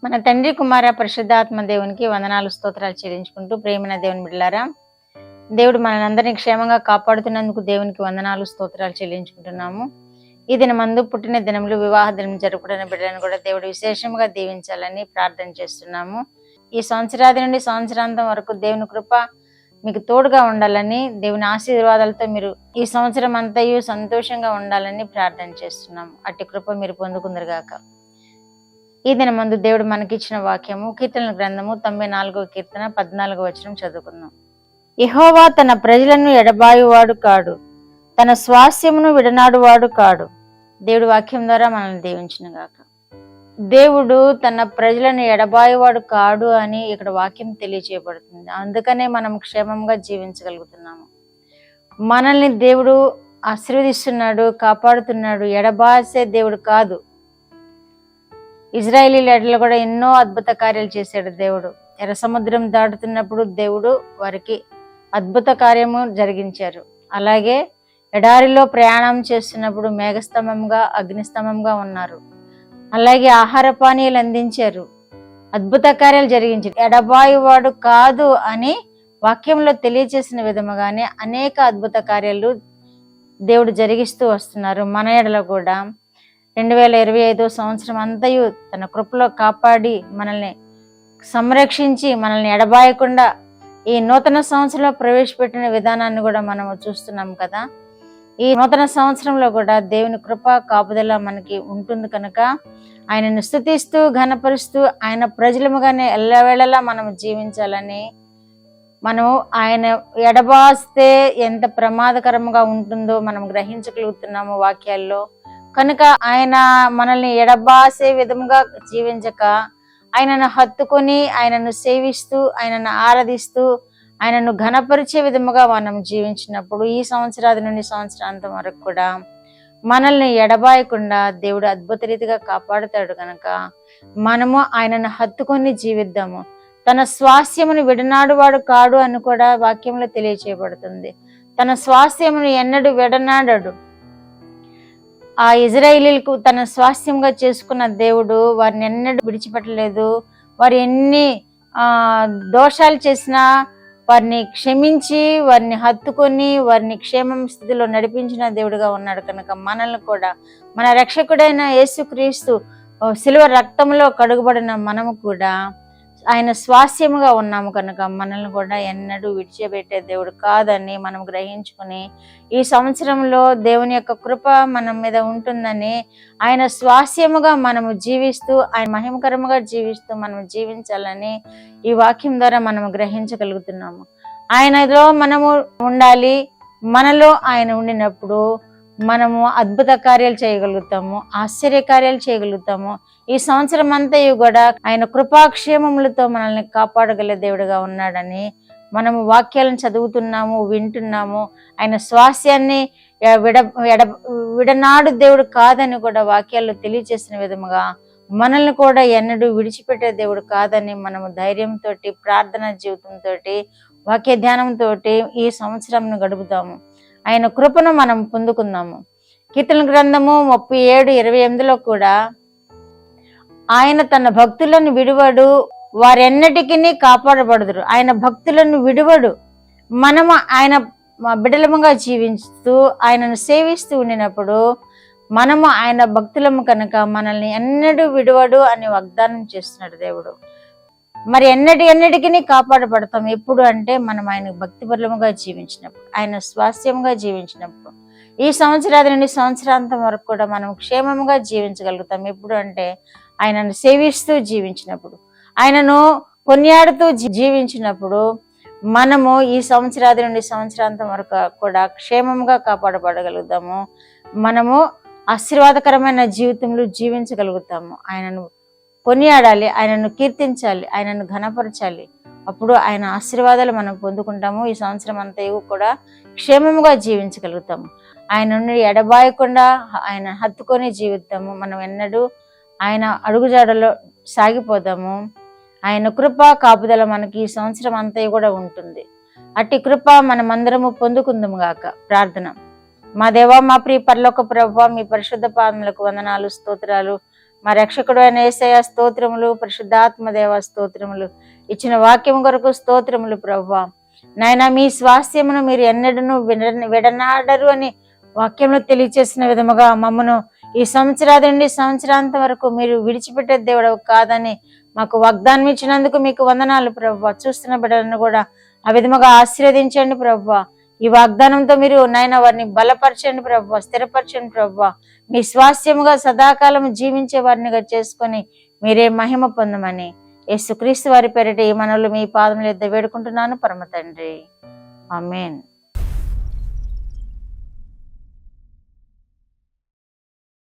మన తండ్రి కుమార పరిశుద్ధాత్మ దేవునికి వందనాలు స్తోత్రాలు చెల్లించుకుంటూ ప్రేమైన దేవుని బిడ్డలారా, దేవుడు మనందరినీ క్షేమంగా కాపాడుతున్నందుకు దేవునికి వందనాలు స్తోత్రాలు చెల్లించుకుంటున్నాము. ఈ దినమందు పుట్టిన దినములు వివాహ దినం జరుపుకున్న బిడ్డలను కూడా దేవుడు విశేషంగా దీవించాలని ప్రార్థన చేస్తున్నాము. ఈ సంవత్సరాది నుండి సంవత్సరాంతం వరకు దేవుని కృప మీకు తోడుగా ఉండాలని, దేవుని ఆశీర్వాదాలతో మీరు ఈ సంవత్సరం అంతయు సంతోషంగా ఉండాలని ప్రార్థన చేస్తున్నాము. అట్టి కృప మీరు పొందుకుందరుగాక. ఈ దినమందు దేవుడు మనకిచ్చిన వాక్యము కీర్తనల గ్రంథము 94వ కీర్తన 14వ వచనం చదువుకుందాం. యెహోవా తన ప్రజలను ఎడబాయువాడు కాడు, తన స్వాస్యమును విడనాడువాడు కాడు. దేవుడి వాక్యం ద్వారా మనల్ని దీవించిన గాక. దేవుడు తన ప్రజలను ఎడబాయువాడు కాడు అని ఇక్కడ వాక్యం తెలియచేయబడుతుంది. అందుకనే మనం క్షేమంగా జీవించగలుగుతున్నాము. మనల్ని దేవుడు ఆశీర్వదిస్తున్నాడు, కాపాడుతున్నాడు. ఎడబాసే దేవుడు కాదు. ఇజ్రాయేలీల ఎడల కూడా ఎన్నో అద్భుత కార్యాలు చేశాడు దేవుడు. ఎర్ర సముద్రం దాటుతున్నప్పుడు దేవుడు వారికి అద్భుత కార్యము జరిగించారు. అలాగే ఎడారిలో ప్రయాణం చేస్తున్నప్పుడు మేఘస్తంభంగా అగ్నిస్తంభంగా ఉన్నారు. అలాగే ఆహార పానీయాలు అందించారు, అద్భుత కార్యాలు జరిగించారు. ఎడబాయువాడు కాదు అని వాక్యంలో తెలియచేసిన విధముగానే అనేక అద్భుత కార్యాలు దేవుడు జరిగిస్తూ వస్తున్నారు. మన ఎడల కూడా 2025 సంవత్సరం అంతయు తన కృపలో కాపాడి మనల్ని సంరక్షించి మనల్ని ఎడబాయకుండా ఈ నూతన సంవత్సరంలో ప్రవేశపెట్టిన విధానాన్ని కూడా మనము చూస్తున్నాం కదా. ఈ నూతన సంవత్సరంలో కూడా దేవుని కృప కాపుదల మనకి ఉంటుంది కనుక ఆయనను స్తుతిస్తూ ఘనపరుస్తూ ఆయన ప్రజలముగానే ఎల్లవేళలా మనం జీవించాలని, మనము ఆయన ఎడబాస్తే ఎంత ప్రమాదకరంగా ఉంటుందో మనం గ్రహించగలుగుతున్నాము వాక్యాల్లో. కనుక ఆయన మనల్ని ఎడబాసే విధముగా జీవించక ఆయనను హత్తుకొని ఆయనను సేవిస్తూ ఆయనను ఆరాధిస్తూ ఆయనను ఘనపరిచే విధముగా మనం జీవించినప్పుడు ఈ సంవత్సరాది నుండి సంవత్సరాంతం వరకు కూడా మనల్ని ఎడబాయకుండా దేవుడు అద్భుత రీతిగా కాపాడుతాడు. కనుక మనము ఆయనను హత్తుకొని జీవిద్దాము. తన స్వాస్యమును విడనాడువాడు కాడు అని కూడా వాక్యంలో తెలియచేయబడుతుంది. తన స్వాస్యమును ఎన్నడూ విడనాడడు. ఆ ఇజ్రాయేలీలకు తన స్వాస్థ్యంగా చేసుకున్న దేవుడు వారిని ఎన్నడూ విడిచిపెట్టలేదు. వారు ఎన్ని దోషాలు చేసినా వారిని క్షమించి వారిని హత్తుకొని వారిని క్షేమం స్థితిలో నడిపించిన దేవుడుగా ఉన్నాడు. కనుక మనల్ని కూడా మన రక్షకుడైన యేసుక్రీస్తు శిలువ రక్తంలో కడుగుబడిన మనము కూడా ఆయన స్వాస్యముగా ఉన్నాము. కనుక మనల్ని కూడా ఎన్నడూ విడిచిపెట్టే దేవుడు కాదని మనం గ్రహించుకుని ఈ సంవత్సరంలో దేవుని యొక్క కృప మన మీద ఉంటుందని ఆయన స్వాస్యముగా మనము జీవిస్తూ ఆయన మహిమకరముగా జీవిస్తూ మనము జీవించాలని ఈ వాక్యం ద్వారా మనము గ్రహించగలుగుతున్నాము. ఆయనలో మనము ఉండాలి. మనలో ఆయన ఉండినప్పుడు మనము అద్భుత కార్యాలు చేయగలుగుతాము, ఆశ్చర్య కార్యాలు చేయగలుగుతాము. ఈ సంవత్సరం అంతా కూడా ఆయన కృపాక్షేమములతో మనల్ని కాపాడగల దేవుడుగా ఉన్నాడని మనము వాక్యాలను చదువుతున్నాము, వింటున్నాము. ఆయన స్వాస్యాన్ని విడనాడు దేవుడు కాదని కూడా వాక్యాల్లో తెలియచేసిన విధముగా మనల్ని కూడా ఎన్నడూ విడిచిపెట్టే దేవుడు కాదని మనము ధైర్యంతో ప్రార్థన జీవితంతో వాక్య ధ్యానంతో ఈ సంవత్సరంను గడుపుతాము. ఆయన కృపను మనం పొందుకుందాము. కీర్తన గ్రంథము 37:28లో కూడా ఆయన తన భక్తులను విడువడు, వారెన్నటికీ కాపాడబడుదురు. ఆయన భక్తులను విడువడు. మనము ఆయన బిడలముగా జీవిస్తూ ఆయనను సేవిస్తూ ఉండినప్పుడు మనము ఆయన భక్తులము కనుక మనల్ని ఎన్నడూ విడువడు అని వాగ్దానం చేస్తున్నాడు దేవుడు. మరి ఎన్నటికీ కాపాడబడతాం ఎప్పుడు అంటే మనం ఆయన భక్తిపరులముగా జీవించినప్పుడు, ఆయన స్వాస్థ్యముగా జీవించినప్పుడు. ఈ సంవత్సరాది నుండి సంవత్సరాంతం వరకు కూడా మనం క్షేమముగా జీవించగలుగుతాం ఎప్పుడు అంటే ఆయనను సేవిస్తూ జీవించినప్పుడు, ఆయనను కొనియాడుతూ జీవించినప్పుడు మనము ఈ సంవత్సరాది నుండి సంవత్సరాంతం వరకు కూడా క్షేమముగా కాపాడబడగలుగుతాము. మనము ఆశీర్వాదకరమైన జీవితంలో జీవించగలుగుతాము. ఆయనను కొనియాడాలి, ఆయనను కీర్తించాలి, ఆయనను ఘనపరచాలి. అప్పుడు ఆయన ఆశీర్వాదాలు మనం పొందుకుంటాము. ఈ సంవత్సరం అంతా కూడా క్షేమముగా జీవించగలుగుతాము. ఆయన నుండి ఎడబాయకుండా ఆయన హత్తుకొని జీవితాము. మనం ఎన్నడూ ఆయన అడుగుజాడలో సాగిపోదాము. ఆయన కృప కాపుదల మనకి ఈ సంవత్సరం అంతా కూడా ఉంటుంది. అట్టి కృప మనమందరము పొందుకుందాము గాక. ప్రార్థన. మా దేవా, మా ప్రియ పరలోక ప్రభువా, మీ పరిశుద్ధ పాదములకు వందనాలు, స్తోత్రాలు. మా రక్షకుడు అయిన యేసయ్య స్తోత్రములు, పరిశుద్ధాత్మ దేవ స్తోత్రములు. ఇచ్చిన వాక్యం కొరకు స్తోత్రములు ప్రభువా. నాయన మీ స్వాస్థ్యమును మీరు ఎన్నడను విడనాడరు అని వాక్యంలో తెలియచేసిన విధముగా మమ్మను ఈ సంవత్సరాది సంవత్సరాంతం వరకు మీరు విడిచిపెట్టే దేవుడు కాదని మాకు వాగ్దానం ఇచ్చినందుకు మీకు వందనాలు ప్రభువా. చూస్తున్న బిడ్డలను కూడా ఆ విధముగా ఆశీర్వదించండి ప్రభువా. ఈ వాగ్దానంతో మీరు నాయన వారిని బలపరచండి ప్రభువా, స్థిరపరచండి ప్రభువా. మీ స్వాస్థ్యముగా సదాకాలం జీవించే వారినిగా చేసుకొని మీరే మహిమ పొందమని యేసుక్రీస్తు వారి పేరిట ఈ మనవులు మీ పాదముల యొద్ద వేడుకుంటున్నాను పరమ తండ్రి. ఆమేన్.